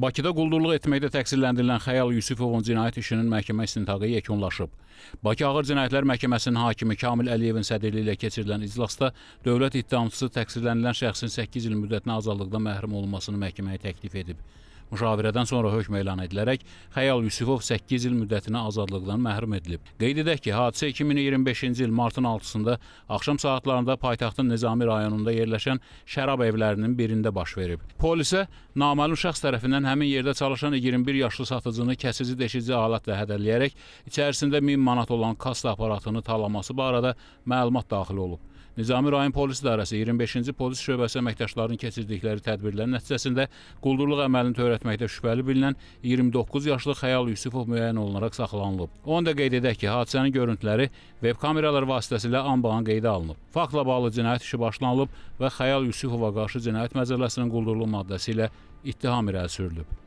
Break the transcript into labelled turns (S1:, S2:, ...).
S1: Bakıda quldurluq etməkdə təqsirləndirilən Xəyal Yusifovun cinayət işinin məhkəmə istintaqı yekunlaşıb. Bakı Ağır Cinayətlər Məhkəməsinin hakimi Kamil Əliyevin sədrliyi ilə keçirilən iclasda dövlət ittihamçısı təqsirlənilən şəxsin 8 il müddətinə azadlıqdan məhrum olunmasını məhkəməyə təklif edib. Müşavirədən sonra hökm elan edilərək Xəyal Yusifov 8 il müddətinə azadlıqdan məhrum edilib. Qeyd edək ki, hadisə 2025-ci il martın 6-sında axşam saatlarında paytaxtın Nizami rayonunda yerləşən şərab evlərinin birində baş verib. Polisə naməlum şəxs tərəfindən həmin yerdə çalışan 21 yaşlı satıcını kəsici deşici alətlə hədələyərək içərisində 1000 manat olan kassa aparatını talaması barədə məlumat daxil olub. Nizami rayon polis idarəsi 25-ci polis şöbəsi əməkdaşlarının keçirdikləri tədbirlərin nəticəsində quldurluq əməlini törətməkdə şübhəli bilinən 29 yaşlı Xəyal Yusifov müəyyən olunaraq saxlanılıb. Onu da qeyd edək ki, hadisənin görüntüləri veb kameralar vasitəsilə anbağın qeydə alınıb. Faktla bağlı cinayət işi başlanılıb və Xəyal Yusifova qarşı cinayət məcəlləsinin quldurluq maddəsi ilə ittiham irəli sürülüb.